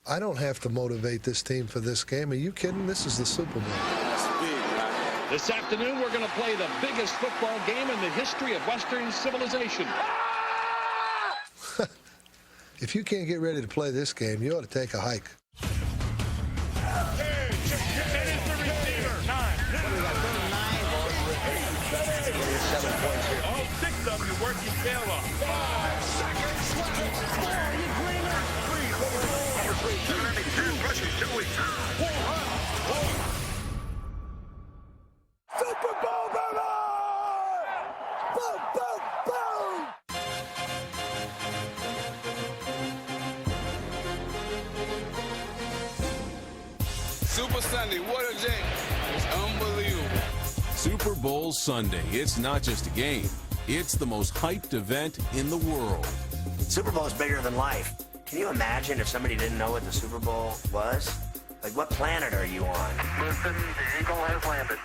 I don't have to motivate this team for this game. Are you kidding? This is the Super Bowl. This afternoon, we're going to play the biggest football game in the history of Western civilization. If you can't get ready to play this game, you ought to take a hike. All 6 of you work your tail off. 5 seconds left. 4, you dreamer. 3, Super Bowl, baby! Boom, boom, boom! Super Sunday, what a day. It's unbelievable. Super Bowl Sunday. It's not just a game. It's the most hyped event in the world. Super Bowl is bigger than life. Can you imagine if somebody didn't know what the Super Bowl was? Like, what planet are you on? Listen, the Eagle has landed.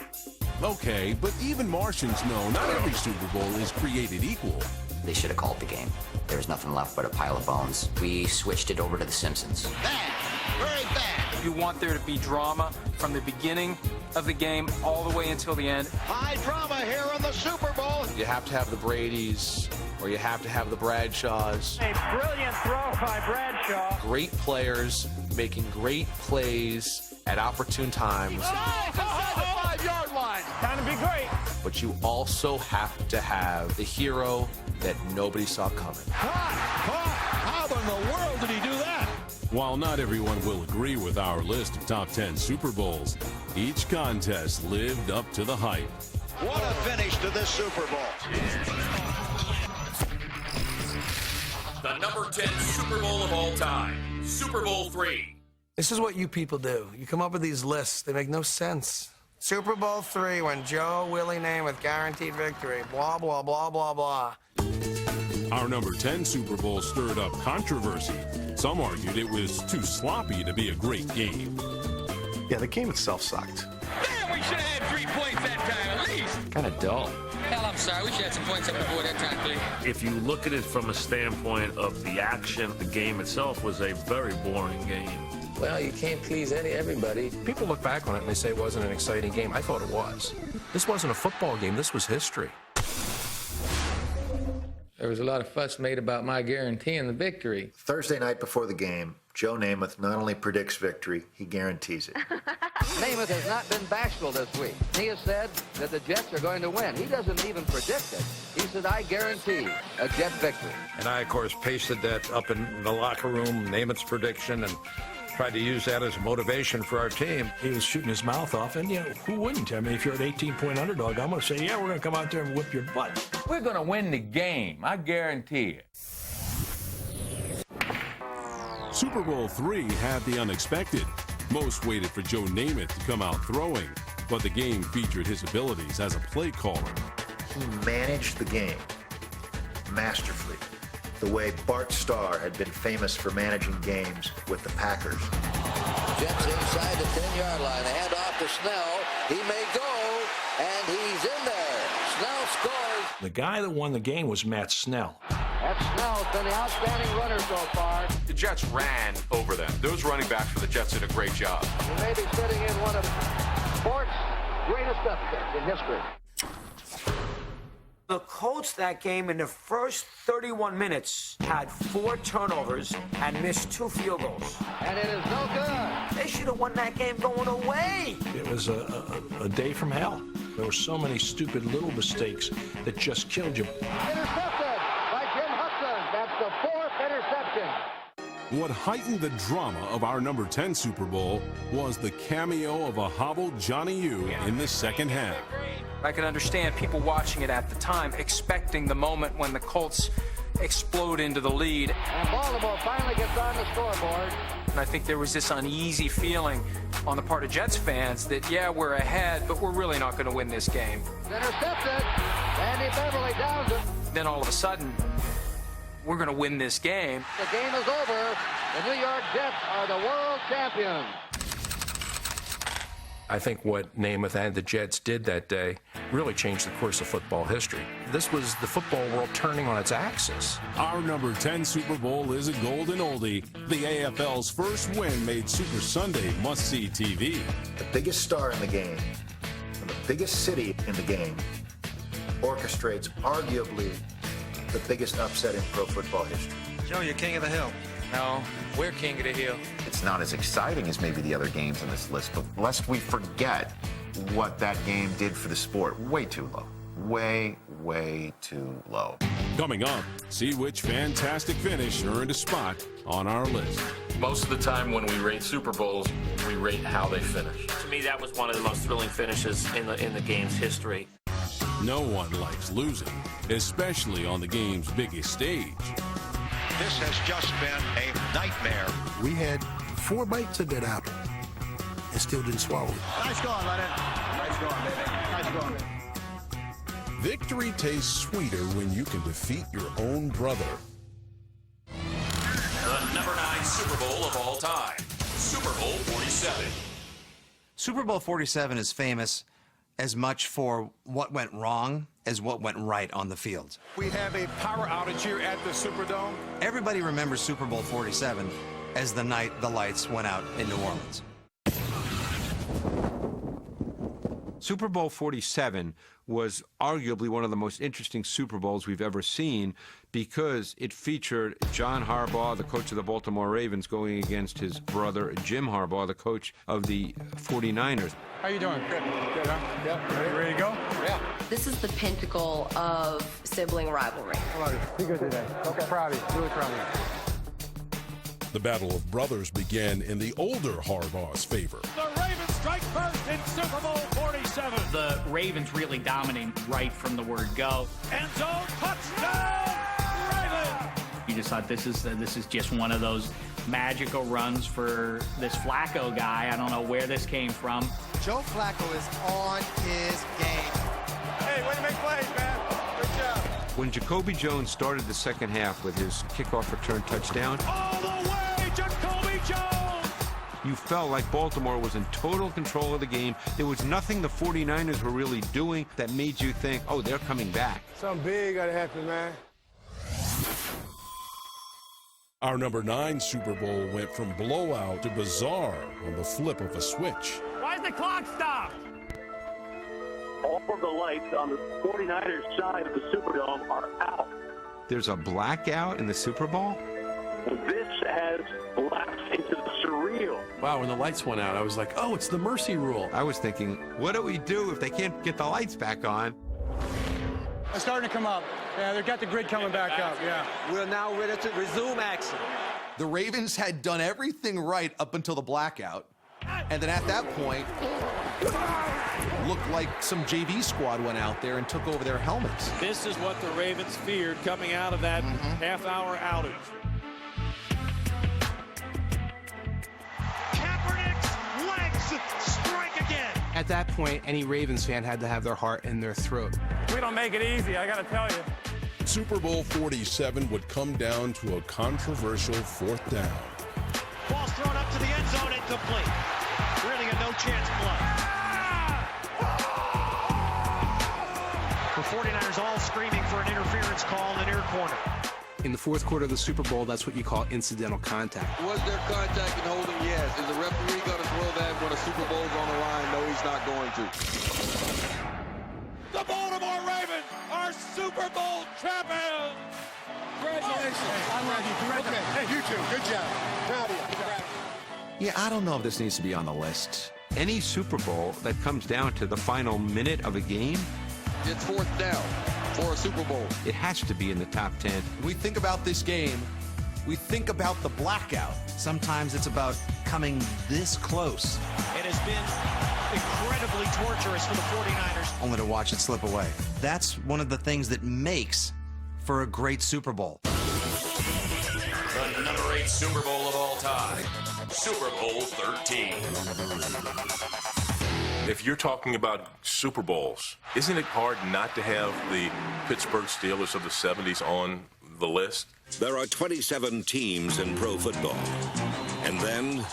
Okay, but even Martians know not every Super Bowl is created equal. They should have called the game. There was nothing left but a pile of bones. We switched it over to The Simpsons. Bad. Very bad. You want there to be drama from the beginning of the game all the way until the end. High drama here on the Super Bowl. You have to have the Bradys, or you have to have the Bradshaws. A brilliant throw by Bradshaw. Great players making great plays at opportune times. Oh, inside the 5-yard line. Time to be great. But you also have to have the hero that nobody saw coming. How in the world did he do that? While not everyone will agree with our list of top 10 Super Bowls, each contest lived up to the hype. What a finish to this Super Bowl. The number 10 Super Bowl of all time, Super Bowl III. This is what you people do. You come up with these lists. They make no sense. Super Bowl III, when Joe Willie Namath guaranteed victory. Blah, blah, blah, blah, blah. Our number 10 Super Bowl stirred up controversy. Some argued it was too sloppy to be a great game. Yeah, the game itself sucked. Man, we should have had 3 points that time at least. Kind of dull. Hell, I'm sorry. We should have some points up the board that time, please. If you look at it from a standpoint of the action, the game itself was a very boring game. Well, you can't please everybody. People look back on it and they say it wasn't an exciting game. I thought it was. This wasn't a football game. This was history. There was a lot of fuss made about my guaranteeing the victory. Thursday night before the game, Joe Namath not only predicts victory, he guarantees it. Namath has not been bashful this week. He has said that the Jets are going to win. He doesn't even predict it. He said, I guarantee a Jet victory. And I, of course, pasted that up in the locker room, Namath's prediction, and tried to use that as motivation for our team. He was shooting his mouth off, and, who wouldn't? I mean, if you're an 18-point underdog, I'm going to say, yeah, we're going to come out there and whip your butt. We're going to win the game. I guarantee it. Super Bowl III had the unexpected. Most waited for Joe Namath to come out throwing, but the game featured his abilities as a play caller. He managed the game masterfully, the way Bart Starr had been famous for managing games with the Packers. Jets inside the 10-yard line. They hand off to Snell. He may go, and he's in there. Snell scores. The guy that won the game was Matt Snell. That Snell's been the outstanding runner so far. The Jets ran over them. Those running backs for the Jets did a great job. He may be sitting in one of sports' greatest upsets in history. The Colts that game in the first 31 minutes had 4 turnovers and missed 2 field goals. And it is no good. They should have won that game going away. It was a day from hell. There were so many stupid little mistakes that just killed you. Intercepted by Jim Hudson. That's the 4th interception. What heightened the drama of our number 10 Super Bowl was the cameo of a hobbled Johnny U in the second half. I can understand people watching it at the time expecting the moment when the Colts explode into the lead. And Baltimore finally gets on the scoreboard. And I think there was this uneasy feeling on the part of Jets fans that, yeah, we're ahead, but we're really not going to win this game. Intercepted. Andy Beverly downs it. Then all of a sudden, we're going to win this game. The game is over. The New York Jets are the world champions. I think what Namath and the Jets did that day really changed the course of football history. This was the football world turning on its axis. Our number 10 Super Bowl is a golden oldie. The AFL's first win made Super Sunday must-see TV. The biggest star in the game, from the biggest city in the game, orchestrates arguably the biggest upset in pro football history. Joe, you're king of the hill. No, we're king of the hill. It's not as exciting as maybe the other games on this list, but lest we forget what that game did for the sport. Way too low. Way, way too low. Coming up, see which fantastic finish earned a spot on our list. Most of the time when we rate Super Bowls, we rate how they finish. To me, that was one of the most thrilling finishes in the game's history. No one likes losing, especially on the game's biggest stage. This has just been a nightmare. We had 4 bites of that apple and still didn't swallow it. Nice going, Lennon. Nice going, baby. Nice going. Victory tastes sweeter when you can defeat your own brother. The number 9 Super Bowl of all time, Super Bowl 47. Super Bowl 47 is famous as much for what went wrong as what went right on the field. We have a power outage here at the Superdome. Everybody remembers Super Bowl 47 as the night the lights went out in New Orleans. Super Bowl 47 was arguably one of the most interesting Super Bowls we've ever seen because it featured John Harbaugh, the coach of the Baltimore Ravens, going against his brother Jim Harbaugh, the coach of the 49ers. How you doing? Good. Good, huh? Yeah. Ready to go? Yeah. This is the pinnacle of sibling rivalry. How are you? Be good today. Okay. Proud of you. Really proud of you. The Battle of Brothers began in the older Harbaugh's favor. The Ravens strike first in Super Bowl 47. The Ravens really dominating right from the word go. End zone touchdown, Ravens! You just thought this is just one of those magical runs for this Flacco guy. I don't know where this came from. Joe Flacco is on his game. Hey, way to make plays, man. Good job. When Jacoby Jones started the second half with his kickoff return touchdown, All the way, Jacoby Jones! you felt like Baltimore was in total control of the game. There was nothing the 49ers were really doing that made you think, oh, they're coming back. Something big gotta happen, man. Our number 9 Super Bowl went from blowout to bizarre on the flip of a switch. Why's the clock stopped? All of the lights on the 49ers side of the Superdome are out. There's a blackout in the Super Bowl? This has lapsed into the surreal. Wow, when the lights went out, I was like, oh, it's the mercy rule. I was thinking, what do we do if they can't get the lights back on? They're starting to come up. Yeah, they've got the grid coming back up, yeah. We're now ready to resume action. The Ravens had done everything right up until the blackout. And then at that point, looked like some JV squad went out there and took over their helmets. This is what the Ravens feared coming out of that half-hour outage. Kaepernick's legs strike again. At that point, any Ravens fan had to have their heart in their throat. We don't make it easy, I gotta tell you. Super Bowl 47 would come down to a controversial 4th down. Ball's thrown up to the end zone, incomplete. Really a no-chance play. The 49ers all screaming for an interference call in the near corner. In the 4th quarter of the Super Bowl, that's what you call incidental contact. Was there contact in holding? Yes. Is the referee going to throw that when a Super Bowl's on the line? No, he's not going to. The Baltimore Ravens are Super Bowl champions! Congratulations. I'm ready. Okay. Hey, you two. Good job. Proud of you. Yeah, I don't know if this needs to be on the list. Any Super Bowl that comes down to the final minute of a game, it's 4th down for a Super Bowl. It has to be in the top 10. We think about this game, we think about the blackout. Sometimes it's about coming this close. It has been incredibly torturous for the 49ers. Only to watch it slip away. That's one of the things that makes for a great Super Bowl. The number 8 Super Bowl of all time, Super Bowl 13. If you're talking about Super Bowls, isn't it hard not to have the Pittsburgh Steelers of the 70s on the list? There are 27 teams in pro football. And then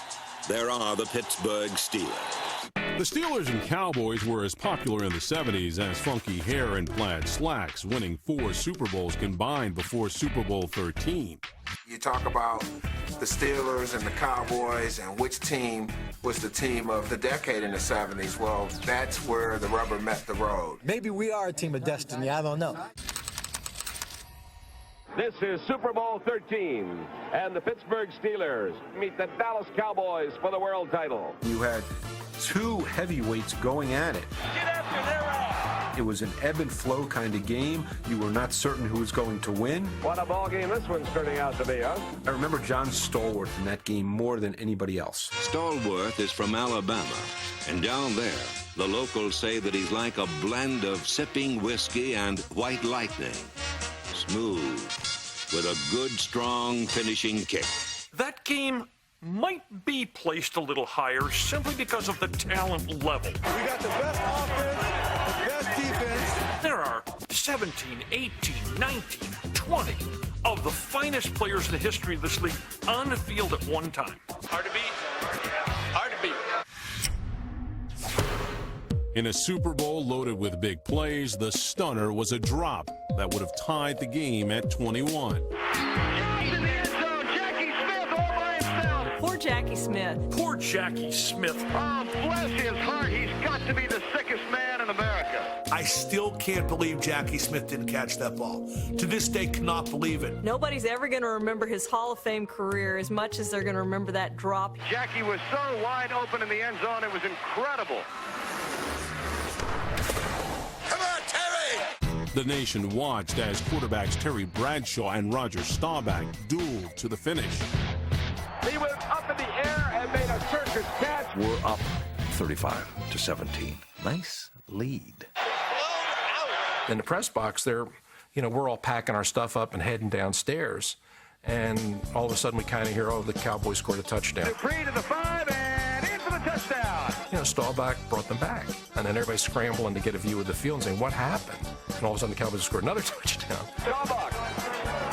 there are the Pittsburgh Steelers. The Steelers and Cowboys were as popular in the 70s as funky hair and plaid slacks, winning 4 Super Bowls combined before Super Bowl 13. You talk about the Steelers and the Cowboys and which team was the team of the decade in the 70s. Well, that's where the rubber met the road. Maybe we are a team of destiny. I don't know. This is Super Bowl 13, and the Pittsburgh Steelers meet the Dallas Cowboys for the world title. You had 2 heavyweights going at it. Get after their ass! It was an ebb and flow kind of game. You were not certain who was going to win. What a ball game this one's turning out to be, huh? I remember John Stallworth in that game more than anybody else. Stallworth is from Alabama, and down there, the locals say that he's like a blend of sipping whiskey and white lightning. Smooth, with a good, strong finishing kick. That game might be placed a little higher simply because of the talent level. We got the best offense, the best defense. There are 17, 18, 19, 20 of the finest players in the history of this league on the field at one time. Hard to beat. Hard to beat. In a Super Bowl loaded with big plays, the stunner was a drop that would have tied the game at 21. Poor Jackie Smith. Poor Jackie Smith. Oh, bless his heart. He's got to be the sickest man in America. I still can't believe Jackie Smith didn't catch that ball. To this day, cannot believe it. Nobody's ever going to remember his Hall of Fame career as much as they're going to remember that drop. Jackie was so wide open in the end zone, it was incredible. Come on, Terry! The nation watched as quarterbacks Terry Bradshaw and Roger Staubach dueled to the finish. He was up in the air and made a circus catch. We're up 35-17. Nice lead. In the press box there, we're all packing our stuff up and heading downstairs. And all of a sudden we kind of hear, the Cowboys scored a touchdown. Dupree to the 5 and in for the touchdown. Staubach brought them back. And then everybody's scrambling to get a view of the field and saying, what happened? And all of a sudden the Cowboys scored another touchdown. Staubach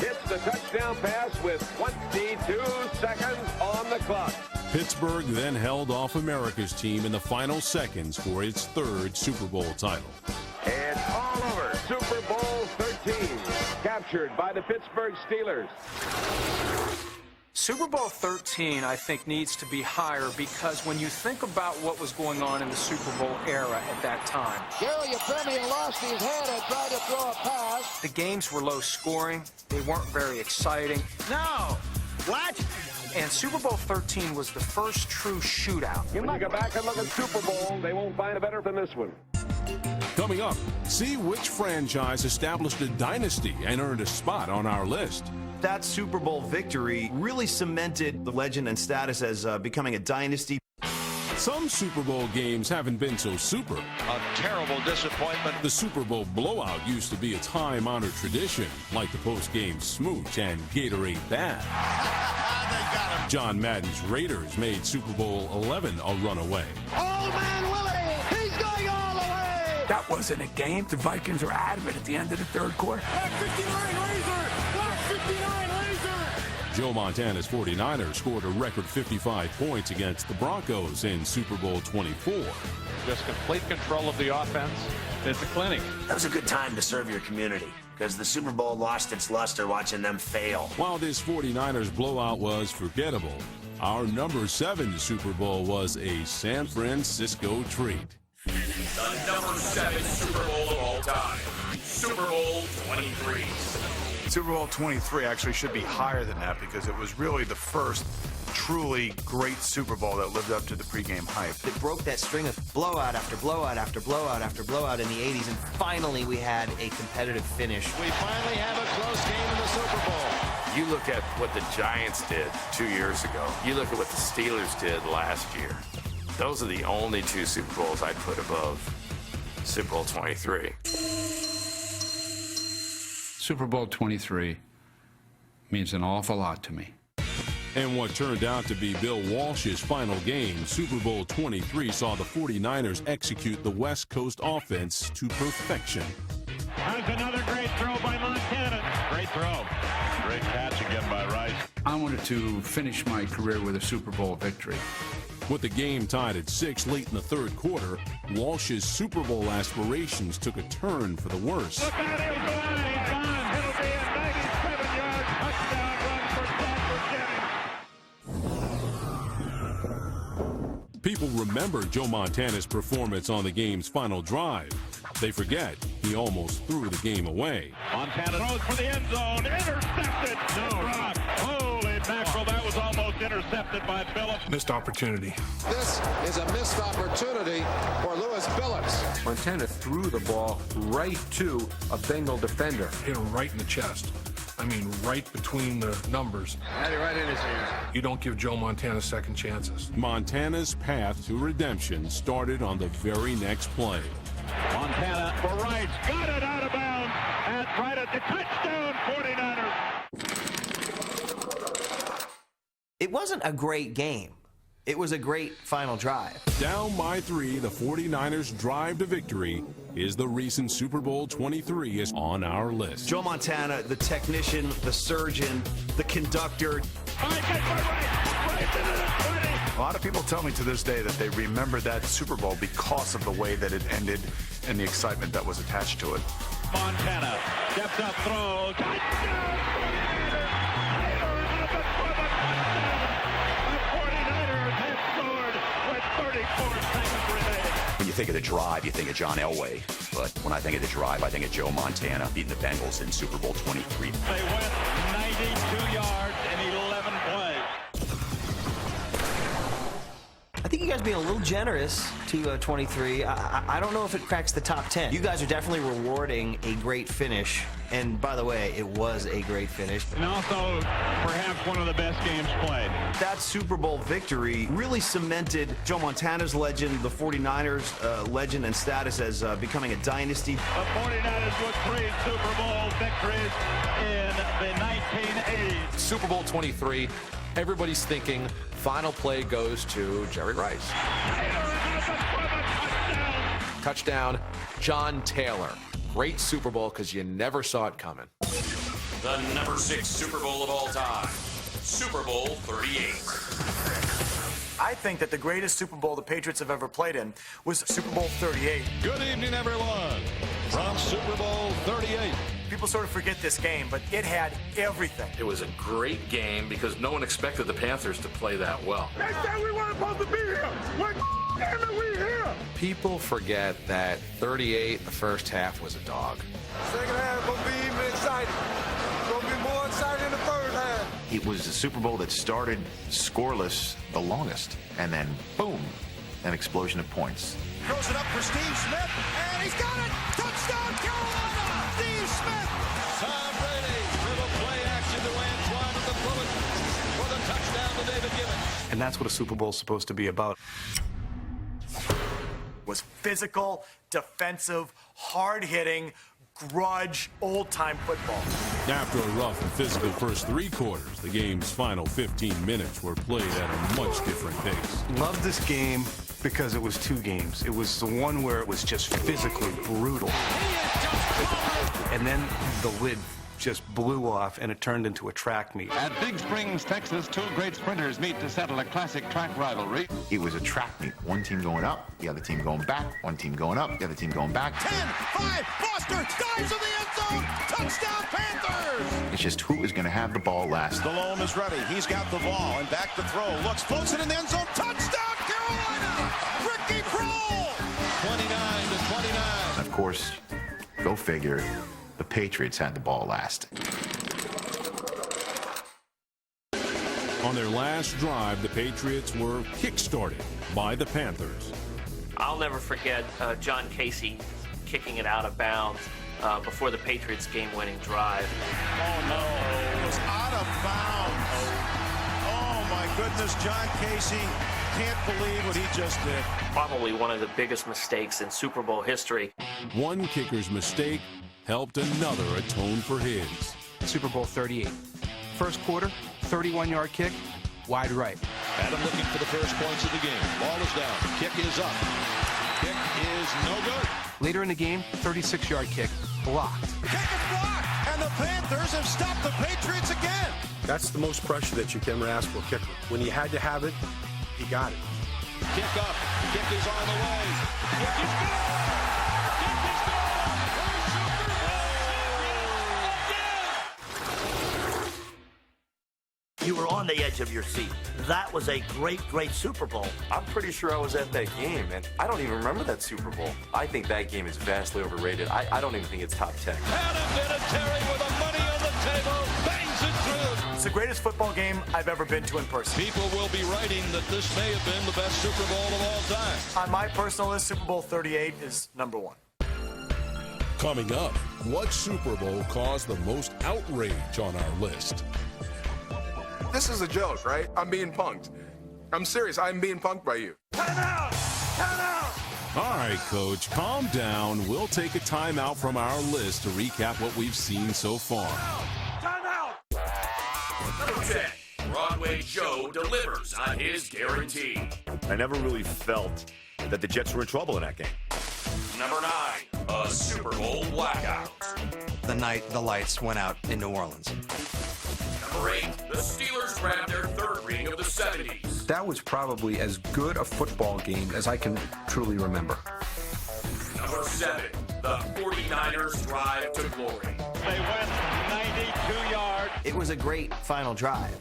hits the touchdown pass with 22 seconds on the clock. Pittsburgh then held off America's team in the final seconds for its 3rd Super Bowl title. It's all over. Super Bowl 13, captured by the Pittsburgh Steelers. Super Bowl 13, I think, needs to be higher because when you think about what was going on in the Super Bowl era at that time. Gary Apremia lost his head and tried to throw a pass. The games were low scoring. They weren't very exciting. No. What? And Super Bowl 13 was the first true shootout. When you go back and look at Super Bowl, they won't find it better than this one. Coming up, see which franchise established a dynasty and earned a spot on our list. That Super Bowl victory really cemented the legend and status as becoming a dynasty. Some Super Bowl games haven't been so super. A terrible disappointment. The Super Bowl blowout used to be a time-honored tradition, like the post-game smooch and Gatorade bath. John Madden's Raiders made Super Bowl 11 a runaway. Old man Willie, he's going all the way. That wasn't a game. The Vikings were out of it at the end of the 3rd quarter. Black 59 Razor! Black 59 Razor! Joe Montana's 49ers scored a record 55 points against the Broncos in Super Bowl 24. Just complete control of the offense. It's a clinic. That was a good time to serve your community because the Super Bowl lost its luster watching them fail. While this 49ers blowout was forgettable, our number 7 Super Bowl was a San Francisco treat. The number 7 Super Bowl of all time, Super Bowl 23. Super Bowl 23 actually should be higher than that because it was really the first truly great Super Bowl that lived up to the pregame hype. It broke that string of blowout after blowout after blowout after blowout in the 80s, and finally we had a competitive finish. We finally have a close game in the Super Bowl. You look at what the Giants did 2 years ago. You look at what the Steelers did last year. Those are the only 2 Super Bowls I'd put above Super Bowl 23. Super Bowl 23 means an awful lot to me. And what turned out to be Bill Walsh's final game, Super Bowl 23 saw the 49ers execute the West Coast offense to perfection. There's another great throw by Montana. Great throw. Great catch again by Rice. I wanted to finish my career with a Super Bowl victory. With the game tied at 6 late in the third quarter, Walsh's Super Bowl aspirations took a turn for the worse. Look out, he'll go out, he's gone. It'll be a 97-yard touchdown run for Crawford Jennings. People remember Joe Montana's performance on the game's final drive. They forget he almost threw the game away. Montana throws for the end zone, intercepted. No, Rock. Holy mackerel, that was almost intercepted by Phillips. Missed opportunity. This is a missed opportunity for Lewis Phillips. Montana threw the ball right to a Bengal defender. Hit him right in the chest. I mean, right between the numbers. Had it right in his hands. You don't give Joe Montana second chances. Montana's path to redemption started on the very next play. Montana for Rice, got it out of bounds, and right at the touchdown, 49ers. It wasn't a great game. It was a great final drive. Down by 3, the 49ers' drive to victory is the recent Super Bowl 23 is on our list. Joe Montana, the technician, the surgeon, the conductor. A lot of people tell me to this day that they remember that Super Bowl because of the way that it ended and the excitement that was attached to it. Montana steps up, throws, touchdown, 49ers have scored with 34 seconds remaining. When you think of the drive, you think of John Elway. But when I think of the drive, I think of Joe Montana beating the Bengals in Super Bowl 23. They went 92 yards in 11 plays. I think you guys being a little generous to 23. I don't know if it cracks the top 10. You guys are definitely rewarding a great finish. And by the way, it was a great finish. And also, perhaps one of the best games played. That Super Bowl victory really cemented Joe Montana's legend, the 49ers' legend and status as becoming a dynasty. The 49ers with 3 Super Bowl victories in the 1980s. Super Bowl 23, everybody's thinking final play goes to Jerry Rice. Touchdown, John Taylor. Great Super Bowl because you never saw it coming. The number 6 Super Bowl of all time, Super Bowl 38. I think that the greatest Super Bowl the Patriots have ever played in was Super Bowl 38. Good evening, everyone. From Super Bowl 38. People sort of forget this game, but it had everything. It was a great game because no one expected the Panthers to play that well. They said we weren't supposed to be here. What damn are we here? People forget that 38, the first half, was a dog. Second half gonna be even exciting. Gonna be more exciting in the third half. It was a Super Bowl that started scoreless the longest, and then boom, an explosion of points. Throws it up for Steve Smith, and he's got it! Touchdown, Carolina! Steve Smith! Tom Brady, little play action to Antoine with the bullet for the touchdown to David Gibbons. And that's what a Super Bowl is supposed to be about. Was physical, defensive, hard-hitting, grudge, old-time football. After a rough and physical first 3 quarters, the game's final 15 minutes were played at a much different pace. Loved this game because it was 2 games. It was the one where it was just physically brutal. And then the lid just blew off and it turned into a track meet. At Big Springs, Texas, 2 great sprinters meet to settle a classic track rivalry. It was a track meet. One team going up, the other team going back, one team going up, the other team going back. 10-5, Foster dives in the end zone, touchdown Panthers! It's just who is going to have the ball last. Stallone is ready, he's got the ball, and back to throw, looks, floats it in the end zone, touchdown Carolina! Ricky Prohl! 29-29. Of course, go figure, the Patriots had the ball last. On their last drive, the Patriots were kick-started by the Panthers. I'll never forget John Casey kicking it out of bounds before the Patriots' game-winning drive. Oh, no. It was out of bounds. Oh, my goodness, John Casey can't believe what he just did. Probably one of the biggest mistakes in Super Bowl history. One kicker's mistake helped another atone for his. Super Bowl 38. First quarter, 31-yard kick, wide right. Adam looking for the first points of the game. Ball is down. Kick is up. Kick is no good. Later in the game, 36-yard kick, blocked. Kick is blocked, and the Panthers have stopped the Patriots again. That's the most pressure that you can ever ask for a kicker. When he had to have it, he got it. Kick up. Kick is on the way. Kick is good. Kick is good. You were on the edge of your seat. That was a great, great Super Bowl. I'm pretty sure I was at that game, and I don't even remember that Super Bowl. I think that game is vastly overrated. I don't even think it's top 10. Adam Vinatieri with the money on the table. Bangs it through. It's the greatest football game I've ever been to in person. People will be writing that this may have been the best Super Bowl of all time. On my personal list, Super Bowl 38 is number one. Coming up, what Super Bowl caused the most outrage on our list? This is a joke, right? I'm being punked. I'm serious. I'm being punked by you. Time out! All right, Coach, calm down. We'll take a timeout from our list to recap what we've seen so far. Time out! Number 10, Broadway Joe delivers on his guarantee. I never really felt that the Jets were in trouble in that game. Number 9, a Super Bowl blackout. The night the lights went out in New Orleans. Number 8, the Steelers grabbed their third ring of the 70s. That was probably as good a football game as I can truly remember. Number 7, the 49ers drive to glory. They went 92 yards. It was a great final drive.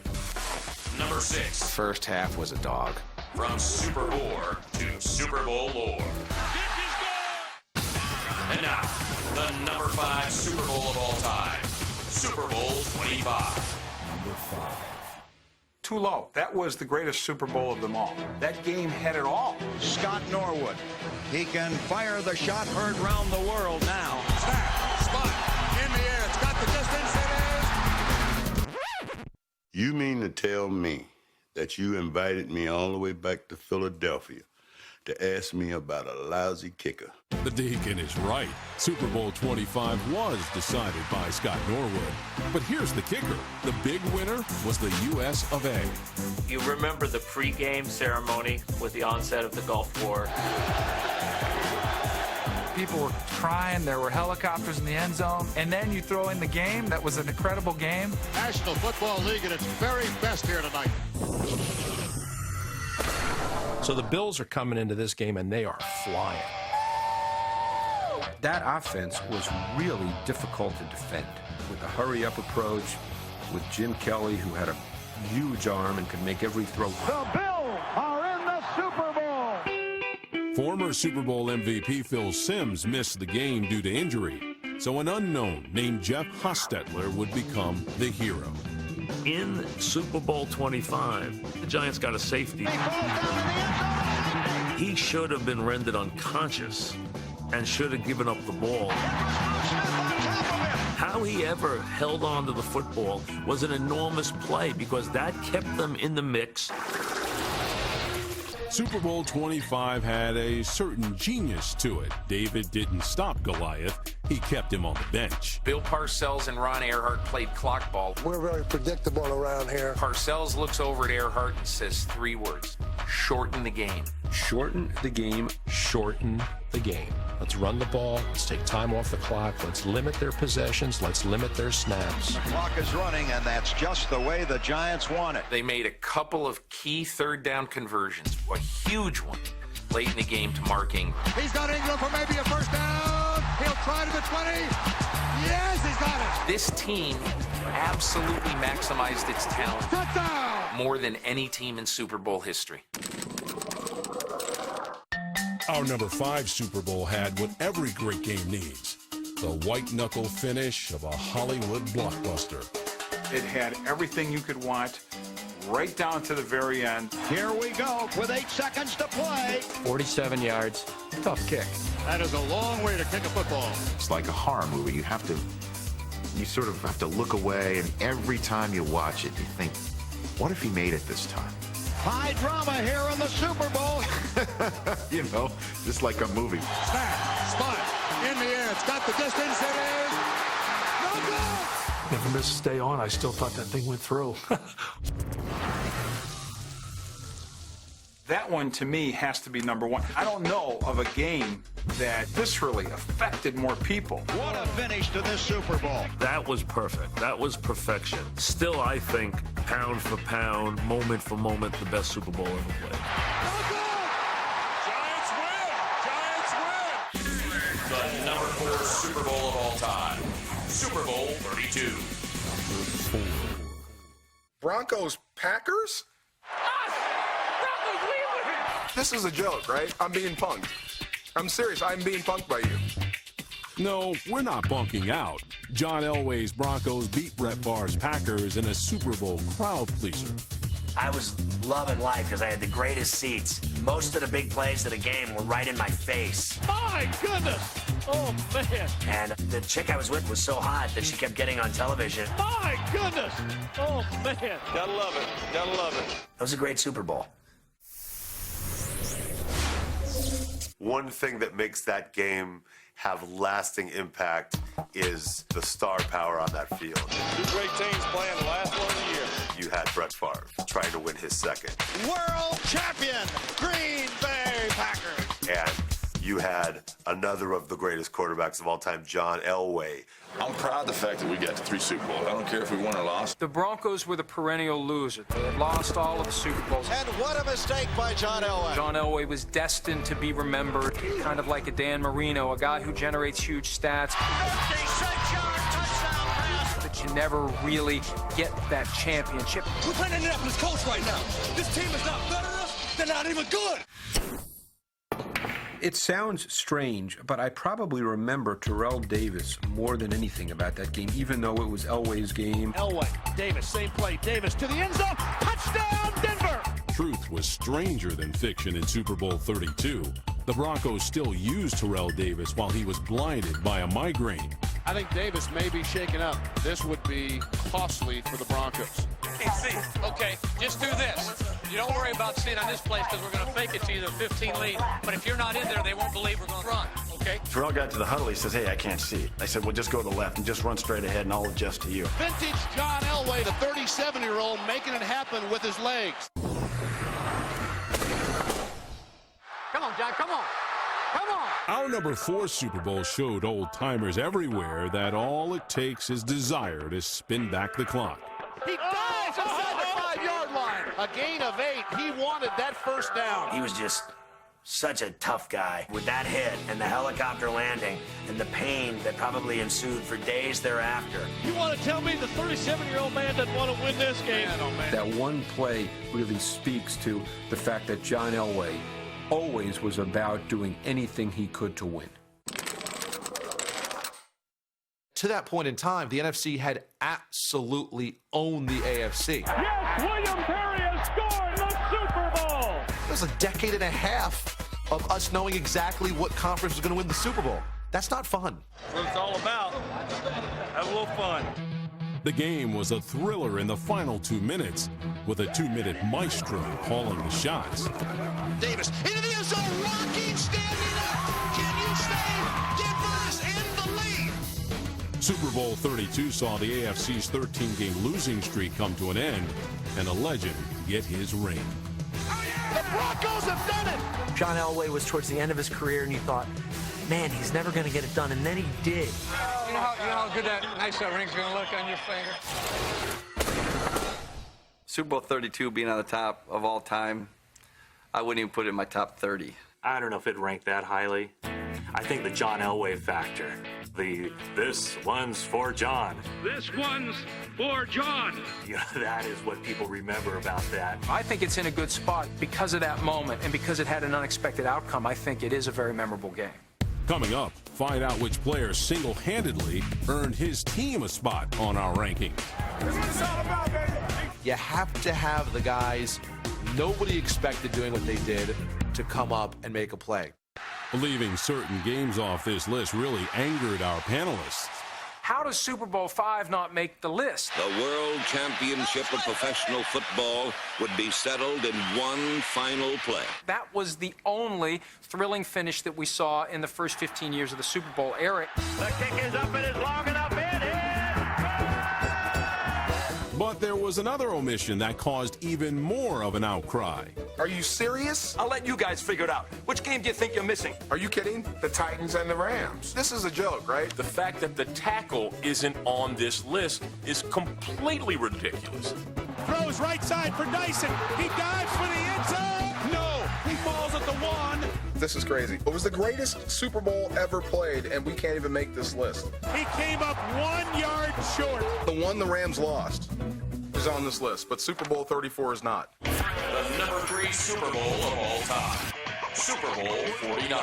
Number 6, First half was a dog. from Super Bowl to Super Bowl lore. And now, the number 5 Super Bowl of all time, Super Bowl 25. Too low. That was the greatest Super Bowl of them all. That game had it all. Scott Norwood. He can fire the shot heard round the world now. Snap, spot, in the air. It's got the distance. It is. You mean to tell me that you invited me all the way back to Philadelphia to ask me about a lousy kicker? The Deacon is right. Super Bowl 25 was decided by Scott Norwood. But here's the kicker. The big winner was the U.S. of A. You remember the pregame ceremony with the onset of the Gulf War. People were crying. There were helicopters in the end zone. And then you throw in the game. That was an incredible game. National Football League at its very best here tonight. So the Bills are coming into this game, and they are flying. That offense was really difficult to defend with a hurry-up approach, with Jim Kelly, who had a huge arm and could make every throw. The Bills are in the Super Bowl. Former Super Bowl MVP Phil Simms missed the game due to injury, so an unknown named Jeff Hostetler would become the hero. In Super Bowl 25, the Giants got a safety. He should have been rendered unconscious and should have given up the ball. How he ever held on to the football was an enormous play because that kept them in the mix. Super Bowl 25 had a certain genius to it. David didn't stop Goliath. He kept him on the bench. Bill Parcells and Ron Earhart played clock ball. We're very predictable around here. Parcells looks over at Earhart and says 3 words: shorten the game. Shorten the game. Shorten the game. Let's run the ball. Let's take time off the clock. Let's limit their possessions. Let's limit their snaps. The clock is running, and that's just the way the Giants want it. They made a couple of key third down conversions, a huge one late in the game to marking. He's got Ingram for maybe a first down. He'll try to the 20. Yes, he's got it. This team absolutely maximized its talent. Touchdown! More than any team in Super Bowl history. Our number 5 Super Bowl had what every great game needs: the white-knuckle finish of a Hollywood blockbuster. It had everything you could want, right down to the very end. Here we go with 8 seconds to play. 47 yards. Tough kick. That is a long way to kick a football. It's like a horror movie. You sort of have to look away, and every time you watch it, you think, what if he made it this time? High drama here in the Super Bowl. You know, just like a movie. Snap, spot, in the air. It's got the distance. It is. No good. If I missed stay on, I still thought that thing went through. That one, to me, has to be number one. I don't know of a game that viscerally affected more people. What a finish to this Super Bowl. That was perfect. That was perfection. Still, I think, pound for pound, moment for moment, the best Super Bowl ever played. Giants win! Giants win! The number 4 Super Bowl of all time. Super Bowl 32. Broncos Packers? This is a joke, right? I'm being punked. I'm serious. I'm being punked by you. No, we're not bunking out. John Elway's Broncos beat Brett Favre's Packers in a Super Bowl crowd pleaser. I was loving life because I had the greatest seats. Most of the big plays of the game were right in my face. My goodness! Oh, man. And the chick I was with was so hot that she kept getting on television. My goodness! Oh, man. Gotta love it. Gotta love it. It was a great Super Bowl. One thing that makes that game have lasting impact is the star power on that field. Two great teams playing the last one of the year. You had Brett Favre trying to win his second. World champion, Green Bay Packers. And you had another of the greatest quarterbacks of all time, John Elway. I'm proud of the fact that we got to 3 Super Bowls. I don't care if we won or lost. The Broncos were the perennial loser. They had lost all of the Super Bowls. And what a mistake by John Elway. John Elway was destined to be remembered, kind of like a Dan Marino, a guy who generates huge stats. But you never really get that championship. We're playing Indianapolis Colts right now. This team is not better than us. They're not even good. It sounds strange, but I probably remember Terrell Davis more than anything about that game, even though it was Elway's game. Elway, Davis, same play. Davis to the end zone. Touchdown, Denver! Truth was stranger than fiction in Super Bowl 32. The Broncos still used Terrell Davis while he was blinded by a migraine. I think Davis may be shaken up. This would be costly for the Broncos. Hey, okay, just do this. You don't worry about sitting on this place because we're going to fake it to you the 15 lead. But if you're not in there, they won't believe we're going to run, okay? Terrell got to the huddle. He says, hey, I can't see it. I said, well, just go to the left and just run straight ahead, and I'll adjust to you. Vintage John Elway, the 37-year-old, making it happen with his legs. Come on, John, come on. Come on. Our number 4 Super Bowl showed old-timers everywhere that all it takes is desire to spin back the clock. He dives inside the 5-yard line. A gain of 8. He wanted that first down. He was just such a tough guy. With that hit and the helicopter landing and the pain that probably ensued for days thereafter. You want to tell me the 37-year-old man doesn't want to win this game? That one play really speaks to the fact that John Elway always was about doing anything he could to win. To that point in time, the NFC had absolutely owned the AFC. Yes, William Perry has scored the Super Bowl. It was a decade and a half of us knowing exactly what conference was going to win the Super Bowl. That's not fun. That's what it's all about. Have a little fun. The game was a thriller in the final 2 minutes, with a 2-minute maestro calling the shots. Davis into the end zone, rocking, standing up. Can you stay? Denver's in the lead. Super Bowl 32 saw the AFC's 13-game losing streak come to an end, and a legend get his ring. The Broncos have done it. John Elway was towards the end of his career, and you thought, man, he's never going to get it done, and then he did. You know how good that ring's going to look on your finger? Super Bowl 32 being on the top of all time, I wouldn't even put it in my top 30. I don't know if it ranked that highly. I think the John Elway factor. This one's for John. This one's for John. You know, that is what people remember about that. I think it's in a good spot because of that moment and because it had an unexpected outcome. I think it is a very memorable game. Coming up, find out which player single-handedly earned his team a spot on our ranking. You have to have the guys nobody expected doing what they did to come up and make a play. Leaving certain games off this list really angered our panelists. How does Super Bowl V not make the list? The World Championship of Professional Football would be settled in one final play. That was the only thrilling finish that we saw in the first 15 years of the Super Bowl era. The kick is up and is long enough. It is. But there was another omission that caused even more of an outcry. Are you serious? I'll let you guys figure it out. Which game do you think you're missing? Are you kidding? The Titans and the Rams. This is a joke, right? The fact that the tackle isn't on this list is completely ridiculous. Throws right side for Dyson. He dives for the end zone. No, he falls at the 1. This is crazy. It was the greatest Super Bowl ever played, and we can't even make this list. He came up 1 yard short. The one the Rams lost is on this list, but Super Bowl 34 is not. The number 3 Super Bowl of all time. Super Bowl 49.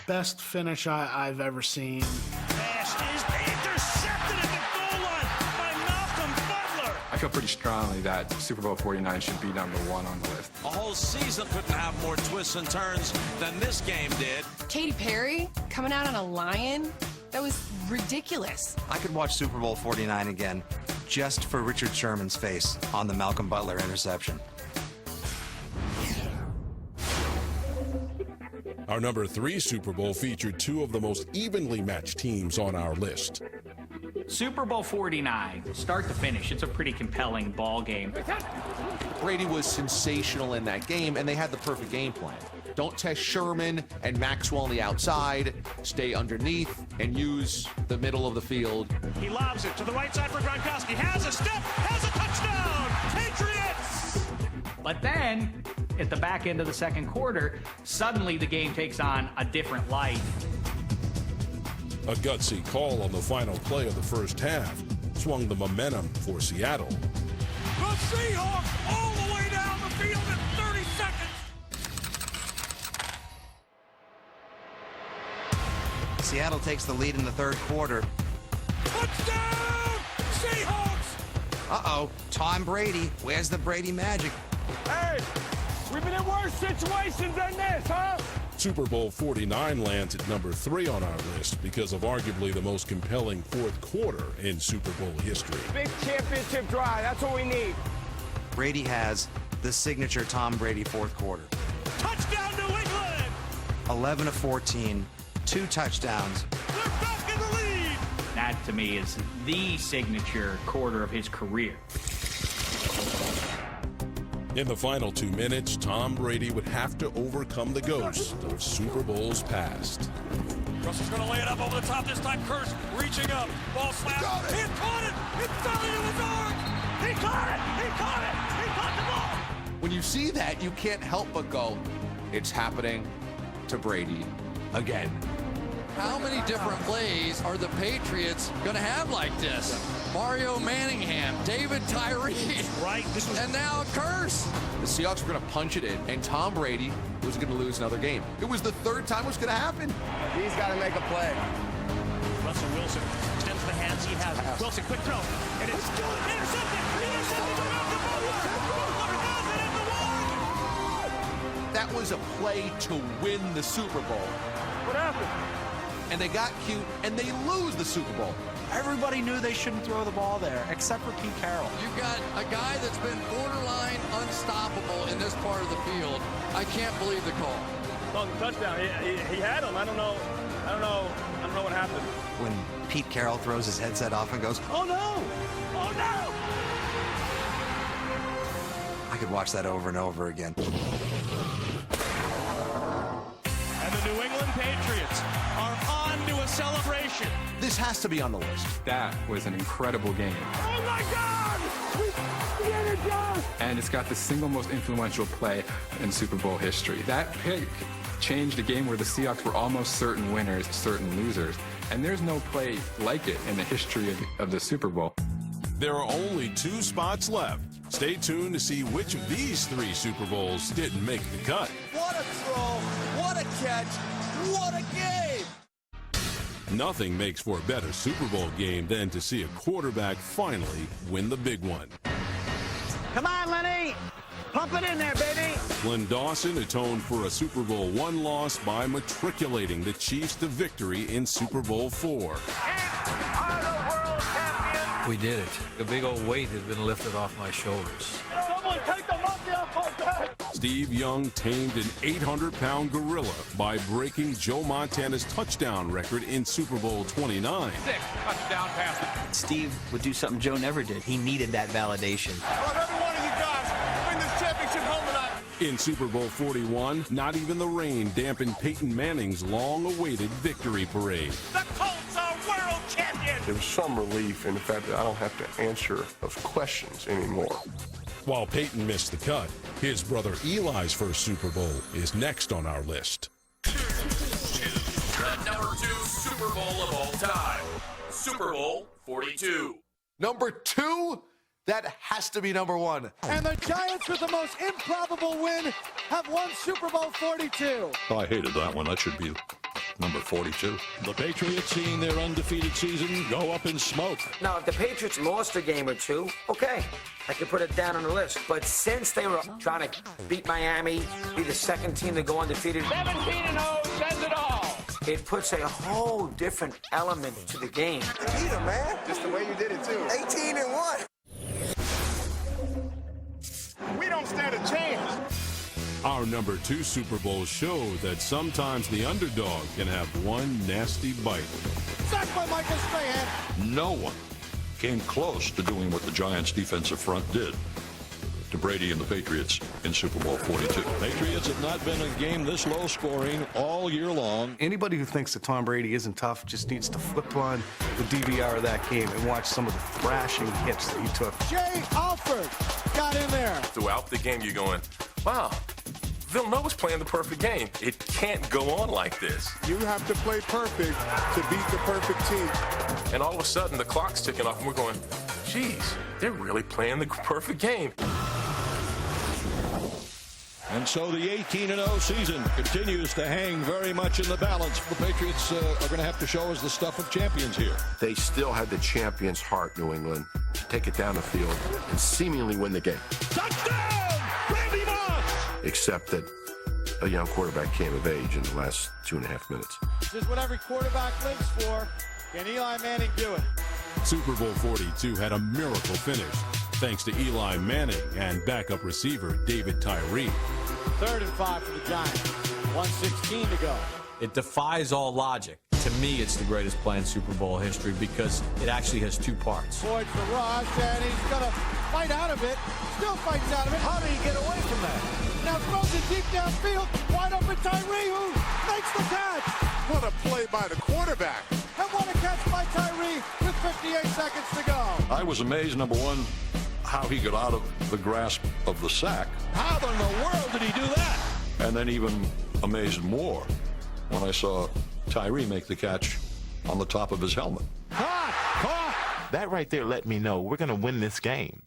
Best finish I've ever seen. Pass is intercepted at the goal line by Malcolm Butler. I feel pretty strongly that Super Bowl 49 should be number 1 on the list. A whole season couldn't have more twists and turns than this game did. Katy Perry coming out on a lion? That was ridiculous. I could watch Super Bowl 49 again just for Richard Sherman's face on the Malcolm Butler interception. Our number 3 Super Bowl featured 2 of the most evenly matched teams on our list. Super Bowl 49, start to finish, it's a pretty compelling ball game. Brady was sensational in that game, and they had the perfect game plan. Don't test Sherman and Maxwell on the outside. Stay underneath and use the middle of the field. He lobs it to the right side for Gronkowski. Has a step, has a touchdown. Patriots! But then, at the back end of the second quarter, suddenly the game takes on a different life. A gutsy call on the final play of the first half swung the momentum for Seattle. The Seahawks all the way down the field in 30 seconds. Seattle takes the lead in the third quarter. Touchdown! Seahawks! Uh-oh, Tom Brady. Where's the Brady magic? Hey, we've been in worse situations than this, huh? Super Bowl 49 lands at number 3 on our list because of arguably the most compelling fourth quarter in Super Bowl history. Big championship drive, that's what we need. Brady has the signature Tom Brady fourth quarter. Touchdown New England! 11 of 14, 2 touchdowns. They're back in the lead! That, to me, is the signature quarter of his career. In the final 2 minutes, Tom Brady would have to overcome the ghost of Super Bowls past. Russell's going to lay it up over the top this time. Curse reaching up. Ball slapped. He caught it. It fell into his arms. He caught it. He caught it. He caught the ball. When you see that, you can't help but go, it's happening to Brady again. How many different plays are the Patriots going to have like this? Mario Manningham, David Tyree, right? And now a curse. The Seahawks were going to punch it in, and Tom Brady was going to lose another game. It was the third time it was going to happen. He's got to make a play. Russell Wilson extends the hands he has. Wilson, quick throw. And it's intercepted. That was a play to win the Super Bowl. What happened? And they got cute, and they lose the Super Bowl. Everybody knew they shouldn't throw the ball there, except for Pete Carroll. You've got a guy that's been borderline unstoppable in this part of the field. I can't believe the call. Oh, the touchdown. He had him. I don't know what happened. When Pete Carroll throws his headset off and goes, "Oh no! Oh no!" I could watch that over and over again. And the New England Patriots are on to a celebration. This has to be on the list. That was an incredible game. Oh my God! We did it, John! And it's got the single most influential play in Super Bowl history. That pick changed a game where the Seahawks were almost certain winners, certain losers. And there's no play like it in the history of the Super Bowl. There are only 2 spots left. Stay tuned to see which of these 3 Super Bowls didn't make the cut. What a throw! What a catch! What a game! Nothing makes for a better Super Bowl game than to see a quarterback finally win the big one. Come on, Lenny. Pump it in there, baby. Glenn Dawson atoned for a Super Bowl I loss by matriculating the Chiefs to victory in Super Bowl IV. We did it. A big old weight has been lifted off my shoulders. Someone take the monkey off my back! Steve Young tamed an 800-pound gorilla by breaking Joe Montana's touchdown record in Super Bowl 29. 6 touchdown passes. Steve would do something Joe never did. He needed that validation. I want every one of you guys to bring this championship home tonight. In Super Bowl 41, not even the rain dampened Peyton Manning's long-awaited victory parade. The Colts are world champions. There was some relief in the fact that I don't have to answer those questions anymore. While Peyton missed the cut, his brother Eli's first Super Bowl is next on our list. The number 2 Super Bowl of all time. Super Bowl 42. Number 2? That has to be number 1. And the Giants, with the most improbable win, have won Super Bowl 42. Oh, I hated that one. That should be number 42. The Patriots, seeing their undefeated season go up in smoke. Now, if the Patriots lost a game or two, okay, I could put it down on the list. But since they were trying to beat Miami, be the second team to go undefeated, 17-0 says it all. it puts a whole different element to the game. Peter, man. Just the way you did it, too. 18-1. We don't stand a chance. Our number 2 Super Bowl show that sometimes the underdog can have one nasty bite. Sacked by Michael Strahan. No one came close to doing what the Giants' defensive front did to Brady and the Patriots in Super Bowl 42. Patriots have not been a game this low scoring all year long. Anybody who thinks that Tom Brady isn't tough just needs to flip on the DVR of that game and watch some of the thrashing hits that he took. Jay Alford got in there. Throughout the game, you're going, wow, Villanova's playing the perfect game. It can't go on like this. You have to play perfect to beat the perfect team. And all of a sudden, the clock's ticking off, and we're going, geez, they're really playing the perfect game. And so the 18-0 season continues to hang very much in the balance. The Patriots are going to have to show us the stuff of champions here. They still had the champion's heart, New England, to take it down the field and seemingly win the game. Touchdown! Randy Moss! Except that a young quarterback came of age in the last 2.5 minutes. This is what every quarterback lives for. Can Eli Manning do it? Super Bowl 42 had a miracle finish, thanks to Eli Manning and backup receiver David Tyree. 3rd and 5 for the Giants. 1:16 to go. It defies all logic. To me, it's the greatest play in Super Bowl history because it actually has 2 parts. Boyd for rush, and he's going to fight out of it. Still fights out of it. How do you get away from that? Now throws it deep downfield. Wide open Tyree, who makes the catch. What a play by the quarterback. And what a catch by Tyree with 58 seconds to go. I was amazed, number 1, how he got out of the grasp of the sack. How in the world did he do that? And then even amazed more when I saw Tyree make the catch on the top of his helmet. Caught! That right there let me know we're going to win this game.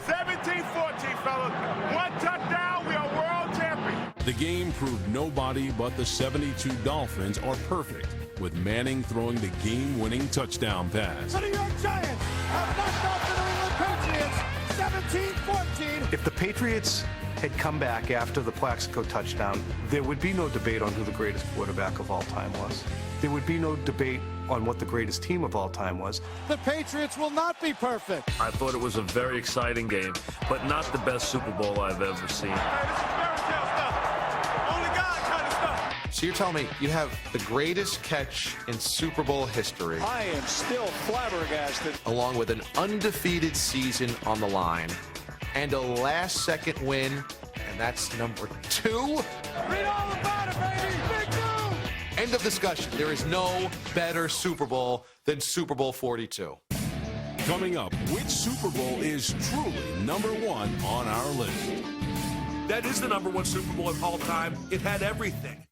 17-14, fellas. 1 touchdown, we are world champions. The game proved nobody but the 72 Dolphins are perfect, with Manning throwing the game-winning touchdown pass. The New York Giants have knocked off the New England Patriots 17-14. If the Patriots had come back after the Plaxico touchdown, there would be no debate on who the greatest quarterback of all time was. There would be no debate on what the greatest team of all time was. The Patriots will not be perfect. I thought it was a very exciting game, but not the best Super Bowl I've ever seen. So you're telling me you have the greatest catch in Super Bowl history, I am still flabbergasted. along with an undefeated season on the line, and a last-second win, and that's number 2? Read all about it, baby. Big news. End of discussion. There is no better Super Bowl than Super Bowl 42. Coming up, which Super Bowl is truly number 1 on our list? That is the number 1 Super Bowl of all time. It had everything.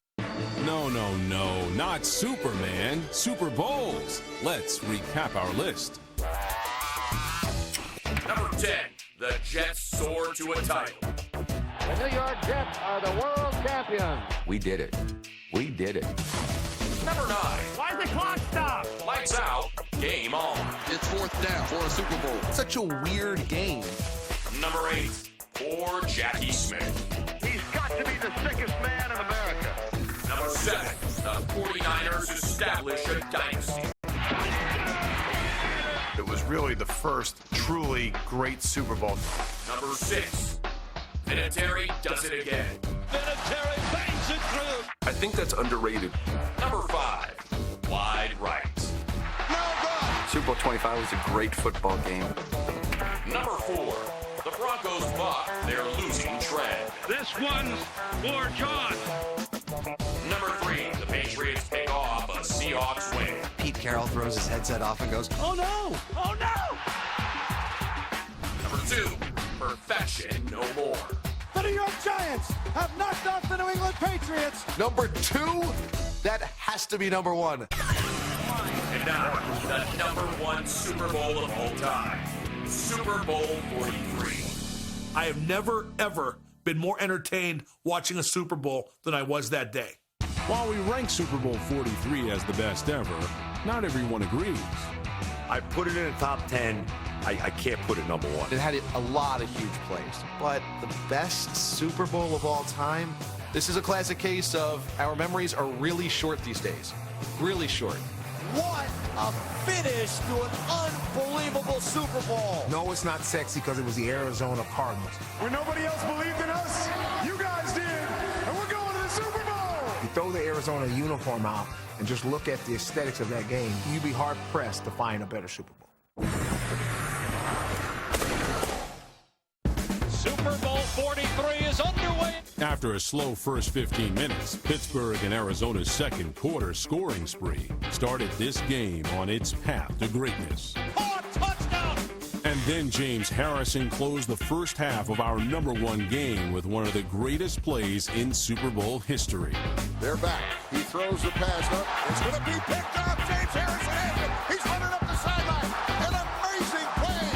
No, not Superman. Super Bowls. Let's recap our list. Number 10, the Jets soar to a title. The New York Jets are the world champions. We did it. We did it. Number 9, Why is the clock stop? lights out, game on. It's 4th down for a Super Bowl. Such a weird game. Number 8, poor Jackie Smith. He's got to be the sickest man in America. Number 7, the 49ers establish a dynasty. It was really the first truly great Super Bowl. Number 6, Vinatieri does it again. Vinatieri bangs it through. I think that's underrated. Number 5, wide right. Super Bowl 25 was a great football game. Number 4, the Broncos buck their losing trend. This one's for John. Number 3, the Patriots pick off a Seahawks win. Pete Carroll throws his headset off and goes, Oh no! Oh no! Number 2, perfection no more. The New York Giants have knocked off the New England Patriots. Number 2, that has to be number 1. And now, the number 1 Super Bowl of all time, Super Bowl 43. I have never, ever been more entertained watching a Super Bowl than I was that day. While we rank Super Bowl 43 as the best ever, not everyone agrees. I put it in the top 10. I can't put it number 1. It had a lot of huge plays. But the best Super Bowl of all time? This is a classic case of our memories are really short these days. Really short. What a finish to an unbelievable Super Bowl. No, it's not sexy because it was the Arizona Cardinals. When nobody else believed in us, you guys did. And we're going to the Super Bowl. You throw the Arizona uniform out and just look at the aesthetics of that game, you'd be hard-pressed to find a better Super Bowl. Super Bowl 43 is underway. After a slow first 15 minutes, Pittsburgh and Arizona's second quarter scoring spree started this game on its path to greatness. Oh, touchdown! And then James Harrison closed the first half of our number 1 game with one of the greatest plays in Super Bowl history. They're back. He throws the pass up. It's going to be picked up. James Harrison has it. He's running up the sideline. An amazing play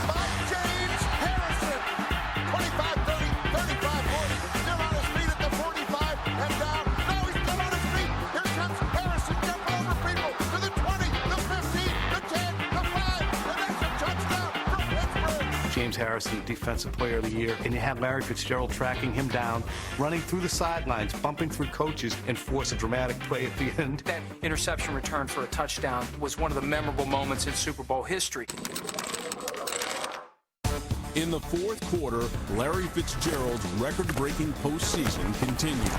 by James Harrison. 25, 30, 35, 40. Still on his feet at the 45 and down. Now he's still on his feet. Here comes Harrison jumping over people to the 20, the 15, the 10, the 5. And that's a touchdown from Pittsburgh. James Harrison, Defensive Player of the Year, and you had Larry Fitzgerald tracking him down, running through the sidelines, bumping through coaches, and force a dramatic play at the end. That interception return for a touchdown was one of the memorable moments in Super Bowl history. In the fourth quarter, Larry Fitzgerald's record-breaking postseason continued.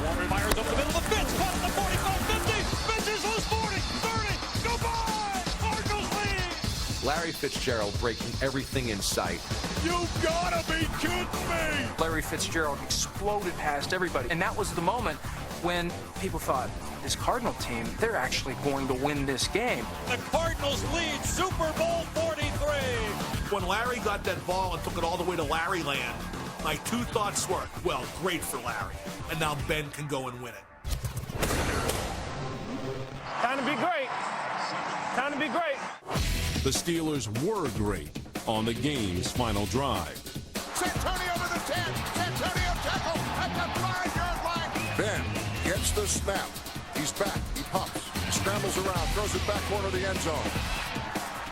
Warren Myers up the middle of the Fitz, caught at the 45, 50. Fitz is loose 40, 30. Go by! Cardinals lead! Larry Fitzgerald breaking everything in sight. You gotta be kidding me! Larry Fitzgerald exploded past everybody, and that was the moment when people thought, this Cardinal team, they're actually going to win this game. The Cardinals lead Super Bowl 43. When Larry got that ball and took it all the way to Larry land, my 2 thoughts were, well, great for Larry. And now Ben can go and win it. Time to be great. Time to be great. The Steelers were great on the game's final drive. Santonio with the 10. Santonio tackle at the 5-yard line. Ben gets the snap. He's back. He pumps. Scrambles around. Throws it back corner of the end zone.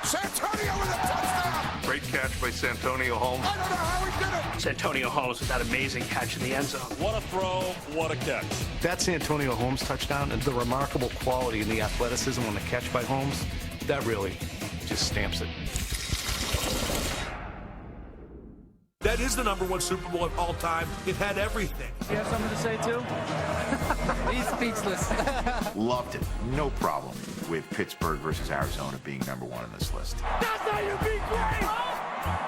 Santonio with a touchdown. Great catch by Santonio Holmes. I don't know how he did it. Santonio Holmes with that amazing catch in the end zone. What a throw, what a catch. That's Antonio Holmes touchdown, and the remarkable quality and the athleticism on the catch by Holmes, that really just stamps it. That is the number 1 Super Bowl of all time. It had everything. You have something to say, too? He's speechless. Loved it. No problem with Pittsburgh versus Arizona being number 1 on this list. That's how you be great.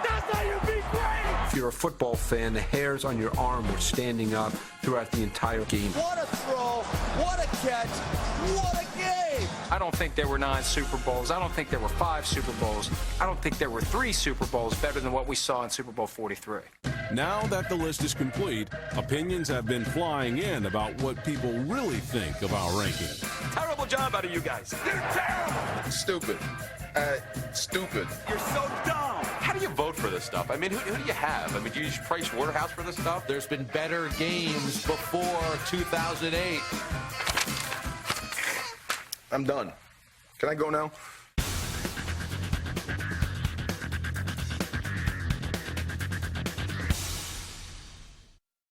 That's how you be great. If you're a football fan, the hairs on your arm were standing up throughout the entire game. What a throw. What a catch. What a game. I don't think there were 9 Super Bowls. I don't think there were 5 Super Bowls. I don't think there were 3 Super Bowls better than what we saw in Super Bowl 43. Now that the list is complete, opinions have been flying in about what people really think of our ranking. Terrible job out of you guys. You're terrible. Stupid. Stupid. You're so dumb. How do you vote for this stuff? I mean, who do you have? I mean, do you use Price Waterhouse for this stuff? There's been better games before 2008. I'm done. Can I go now?